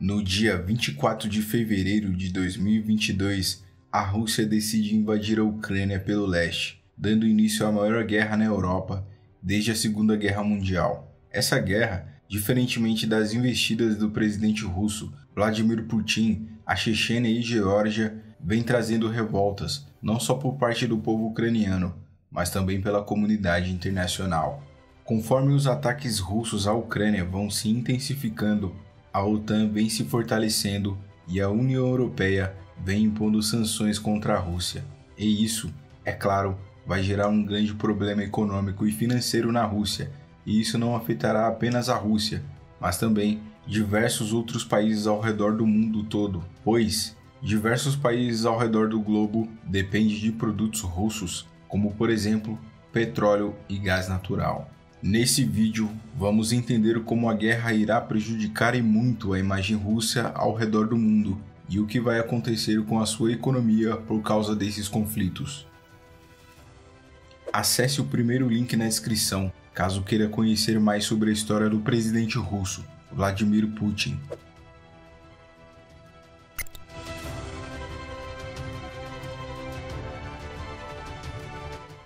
No dia 24 de fevereiro de 2022, a Rússia decide invadir a Ucrânia pelo leste, dando início à maior guerra na Europa desde a Segunda Guerra Mundial. Essa guerra, diferentemente das investidas do presidente russo Vladimir Putin, a Chechênia e Geórgia, vem trazendo revoltas, não só por parte do povo ucraniano, mas também pela comunidade internacional. Conforme os ataques russos à Ucrânia vão se intensificando, a OTAN vem se fortalecendo e a União Europeia vem impondo sanções contra a Rússia. E isso, é claro, vai gerar um grande problema econômico e financeiro na Rússia, e isso não afetará apenas a Rússia, mas também diversos outros países ao redor do mundo todo, pois diversos países ao redor do globo dependem de produtos russos, como por exemplo, petróleo e gás natural. Nesse vídeo, vamos entender como a guerra irá prejudicar e muito a imagem russa ao redor do mundo e o que vai acontecer com a sua economia por causa desses conflitos. Acesse o primeiro link na descrição, caso queira conhecer mais sobre a história do presidente russo, Vladimir Putin.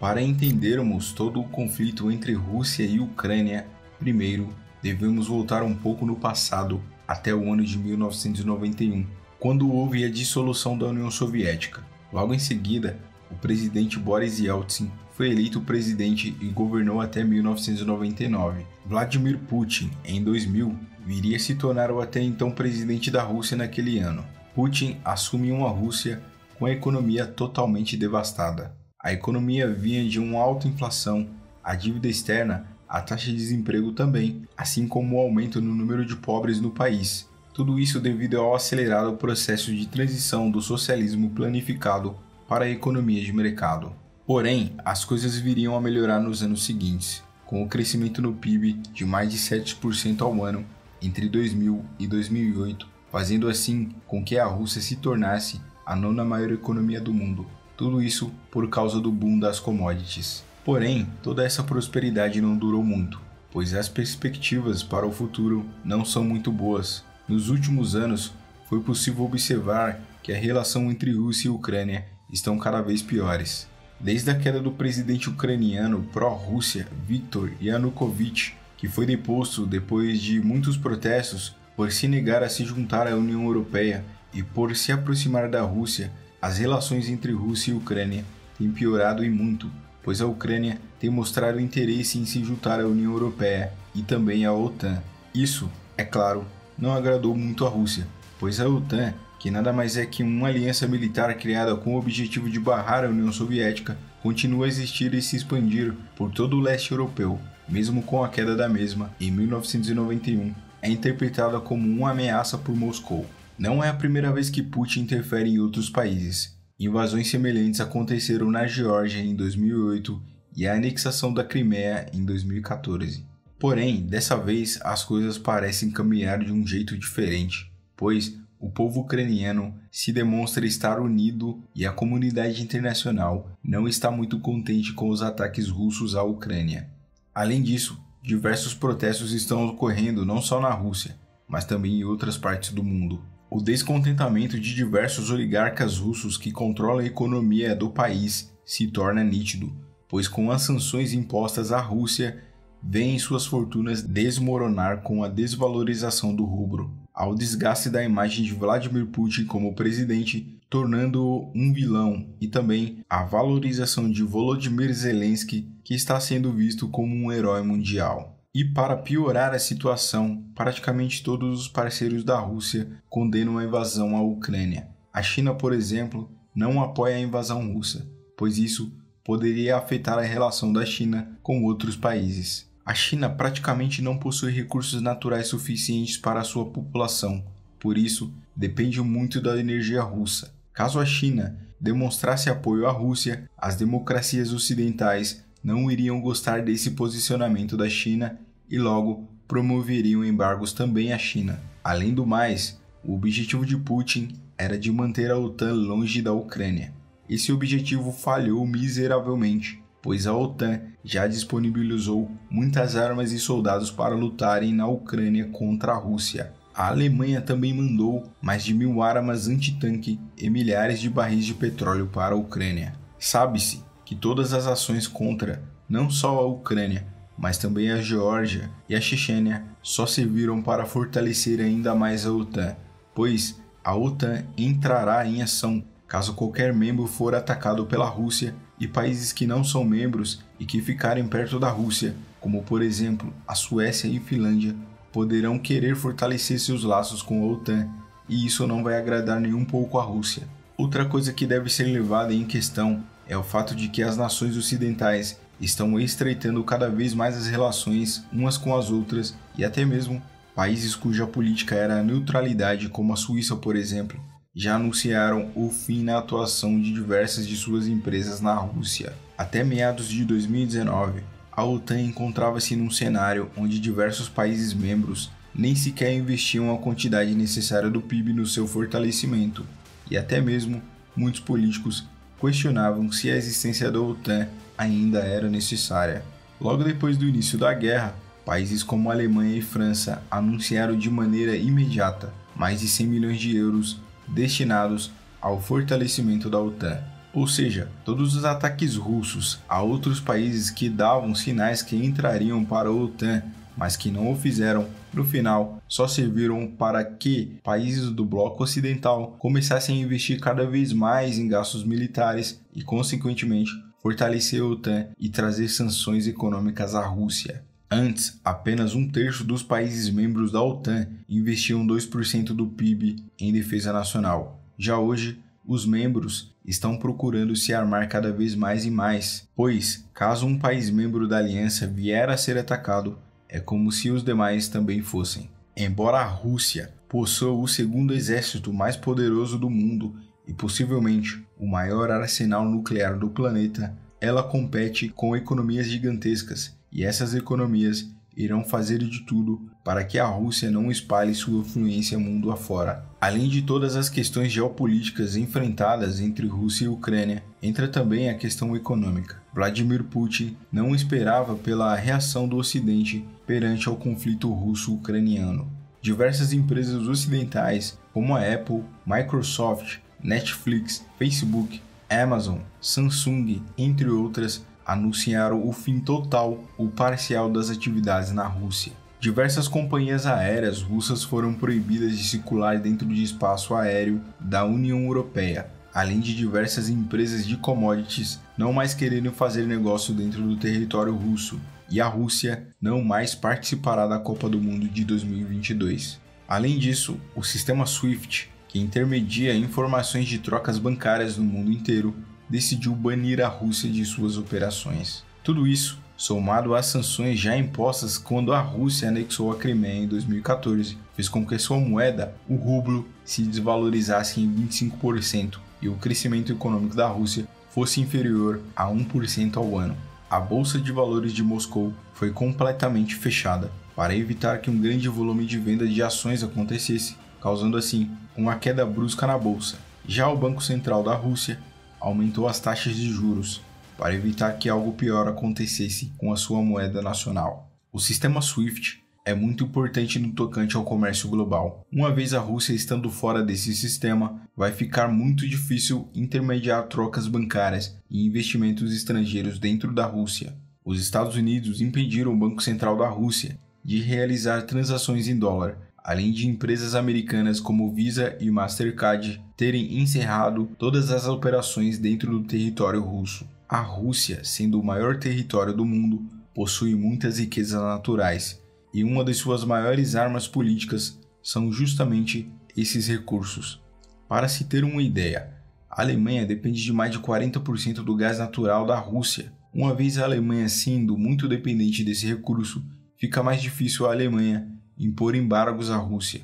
Para entendermos todo o conflito entre Rússia e Ucrânia, primeiro devemos voltar um pouco no passado, até o ano de 1991, quando houve a dissolução da União Soviética. Logo em seguida, o presidente Boris Yeltsin foi eleito presidente e governou até 1999. Vladimir Putin, em 2000, viria a se tornar o até então presidente da Rússia naquele ano. Putin assume uma Rússia com a economia totalmente devastada. A economia vinha de uma alta inflação, a dívida externa, a taxa de desemprego também, assim como o aumento no número de pobres no país. Tudo isso devido ao acelerado processo de transição do socialismo planificado para a economia de mercado. Porém, as coisas viriam a melhorar nos anos seguintes, com o crescimento no PIB de mais de 7% ao ano entre 2000 e 2008, fazendo assim com que a Rússia se tornasse a nona maior economia do mundo. Tudo isso por causa do boom das commodities. Porém, toda essa prosperidade não durou muito, pois as perspectivas para o futuro não são muito boas. Nos últimos anos, foi possível observar que a relação entre Rússia e Ucrânia estão cada vez piores. Desde a queda do presidente ucraniano pró-Rússia, Viktor Yanukovych, que foi deposto depois de muitos protestos por se negar a se juntar à União Europeia e por se aproximar da Rússia, as relações entre Rússia e Ucrânia têm piorado e muito, pois a Ucrânia tem mostrado interesse em se juntar à União Europeia e também à OTAN. Isso, é claro, não agradou muito a Rússia, pois a OTAN, que nada mais é que uma aliança militar criada com o objetivo de barrar a União Soviética, continua a existir e se expandir por todo o leste europeu, mesmo com a queda da mesma em 1991, é interpretada como uma ameaça por Moscou. Não é a primeira vez que Putin interfere em outros países. Invasões semelhantes aconteceram na Geórgia em 2008 e a anexação da Crimeia em 2014. Porém, dessa vez as coisas parecem caminhar de um jeito diferente, pois o povo ucraniano se demonstra estar unido e a comunidade internacional não está muito contente com os ataques russos à Ucrânia. Além disso, diversos protestos estão ocorrendo não só na Rússia, mas também em outras partes do mundo. O descontentamento de diversos oligarcas russos que controlam a economia do país se torna nítido, pois com as sanções impostas à Rússia, veem suas fortunas desmoronar com a desvalorização do rublo, ao desgaste da imagem de Vladimir Putin como presidente, tornando-o um vilão, e também a valorização de Volodymyr Zelensky, que está sendo visto como um herói mundial. E para piorar a situação, praticamente todos os parceiros da Rússia condenam a invasão à Ucrânia. A China, por exemplo, não apoia a invasão russa, pois isso poderia afetar a relação da China com outros países. A China praticamente não possui recursos naturais suficientes para a sua população, por isso depende muito da energia russa. Caso a China demonstrasse apoio à Rússia, as democracias ocidentais não iriam gostar desse posicionamento da China e logo promoveriam embargos também à China. Além do mais, o objetivo de Putin era de manter a OTAN longe da Ucrânia. Esse objetivo falhou miseravelmente, pois a OTAN já disponibilizou muitas armas e soldados para lutarem na Ucrânia contra a Rússia. A Alemanha também mandou mais de 1.000 armas antitanque e milhares de barris de petróleo para a Ucrânia. Sabe-se que todas as ações contra não só a Ucrânia, mas também a Geórgia e a Chechênia só serviram para fortalecer ainda mais a OTAN, pois a OTAN entrará em ação caso qualquer membro for atacado pela Rússia, e países que não são membros e que ficarem perto da Rússia, como por exemplo a Suécia e Finlândia, poderão querer fortalecer seus laços com a OTAN, e isso não vai agradar nem um pouco a Rússia. Outra coisa que deve ser levada em questão é o fato de que as nações ocidentais estão estreitando cada vez mais as relações umas com as outras, e até mesmo países cuja política era a neutralidade, como a Suíça, por exemplo, já anunciaram o fim na atuação de diversas de suas empresas na Rússia. Até meados de 2019, a OTAN encontrava-se num cenário onde diversos países membros nem sequer investiam a quantidade necessária do PIB no seu fortalecimento, e até mesmo muitos políticos questionavam se a existência da OTAN ainda era necessária. Logo depois do início da guerra, países como Alemanha e França anunciaram de maneira imediata mais de 100 milhões de euros destinados ao fortalecimento da OTAN. Ou seja, todos os ataques russos a outros países que davam sinais que entrariam para a OTAN, mas que não o fizeram, no final só serviram para que países do bloco ocidental começassem a investir cada vez mais em gastos militares e, consequentemente, fortalecer a OTAN e trazer sanções econômicas à Rússia. Antes, apenas 1/3 dos países membros da OTAN investiam 2% do PIB em defesa nacional. Já hoje, os membros estão procurando se armar cada vez mais e mais, pois, caso um país membro da aliança vier a ser atacado, é como se os demais também fossem. Embora a Rússia possua o segundo exército mais poderoso do mundo e possivelmente o maior arsenal nuclear do planeta, ela compete com economias gigantescas, e essas economias irão fazer de tudo para que a Rússia não espalhe sua influência mundo afora. Além de todas as questões geopolíticas enfrentadas entre Rússia e Ucrânia, entra também a questão econômica. Vladimir Putin não esperava pela reação do Ocidente perante ao conflito russo-ucraniano. Diversas empresas ocidentais, como a Apple, Microsoft, Netflix, Facebook, Amazon, Samsung, entre outras, anunciaram o fim total ou parcial das atividades na Rússia. Diversas companhias aéreas russas foram proibidas de circular dentro de espaço aéreo da União Europeia, além de diversas empresas de commodities não mais quererem fazer negócio dentro do território russo, e a Rússia não mais participará da Copa do Mundo de 2022. Além disso, o sistema SWIFT, que intermedia informações de trocas bancárias no mundo inteiro, decidiu banir a Rússia de suas operações. Tudo isso, somado às sanções já impostas quando a Rússia anexou a Crimeia em 2014, fez com que sua moeda, o rublo, se desvalorizasse em 25% e o crescimento econômico da Rússia fosse inferior a 1% ao ano. A Bolsa de Valores de Moscou foi completamente fechada para evitar que um grande volume de venda de ações acontecesse, causando assim uma queda brusca na bolsa. Já o Banco Central da Rússia aumentou as taxas de juros para evitar que algo pior acontecesse com a sua moeda nacional. O sistema SWIFT é muito importante no tocante ao comércio global. Uma vez a Rússia estando fora desse sistema, vai ficar muito difícil intermediar trocas bancárias e investimentos estrangeiros dentro da Rússia. Os Estados Unidos impediram o Banco Central da Rússia de realizar transações em dólar, além de empresas americanas como Visa e Mastercard terem encerrado todas as operações dentro do território russo. A Rússia, sendo o maior território do mundo, possui muitas riquezas naturais, e uma de suas maiores armas políticas são justamente esses recursos. Para se ter uma ideia, a Alemanha depende de mais de 40% do gás natural da Rússia. Uma vez a Alemanha sendo muito dependente desse recurso, fica mais difícil a Alemanha impor embargos à Rússia.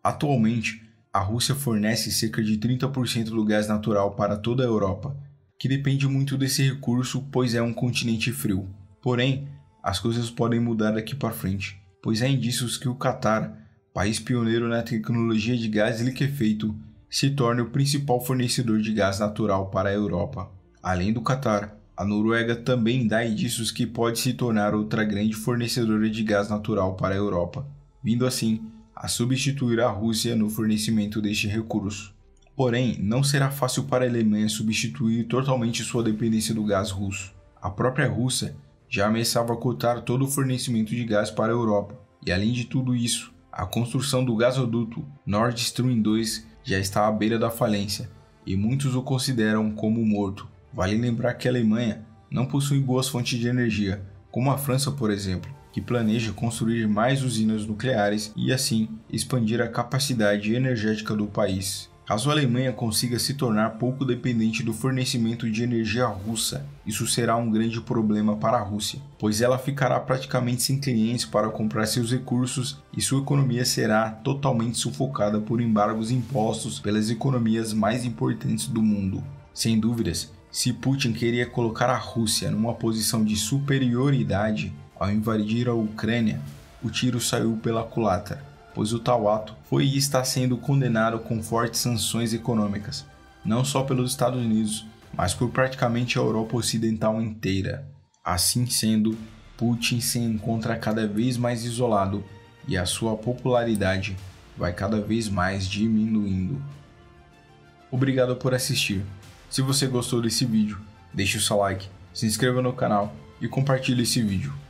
Atualmente, a Rússia fornece cerca de 30% do gás natural para toda a Europa, que depende muito desse recurso, pois é um continente frio. Porém, as coisas podem mudar daqui para frente, pois há indícios que o Catar, país pioneiro na tecnologia de gás liquefeito, se torne o principal fornecedor de gás natural para a Europa. Além do Catar, a Noruega também dá indícios que pode se tornar outra grande fornecedora de gás natural para a Europa, vindo assim a substituir a Rússia no fornecimento deste recurso. Porém, não será fácil para a Alemanha substituir totalmente sua dependência do gás russo. A própria Rússia já ameaçava cortar todo o fornecimento de gás para a Europa, e além de tudo isso, a construção do gasoduto Nord Stream 2 já está à beira da falência, e muitos o consideram como morto. Vale lembrar que a Alemanha não possui boas fontes de energia, como a França, por exemplo, que planeja construir mais usinas nucleares e assim expandir a capacidade energética do país. Caso a Alemanha consiga se tornar pouco dependente do fornecimento de energia russa, isso será um grande problema para a Rússia, pois ela ficará praticamente sem clientes para comprar seus recursos e sua economia será totalmente sufocada por embargos impostos pelas economias mais importantes do mundo. Sem dúvidas, se Putin queria colocar a Rússia numa posição de superioridade ao invadir a Ucrânia, o tiro saiu pela culatra, pois o tal ato foi e está sendo condenado com fortes sanções econômicas, não só pelos Estados Unidos, mas por praticamente a Europa Ocidental inteira. Assim sendo, Putin se encontra cada vez mais isolado e a sua popularidade vai cada vez mais diminuindo. Obrigado por assistir. Se você gostou desse vídeo, deixe o seu like, se inscreva no canal e compartilhe esse vídeo.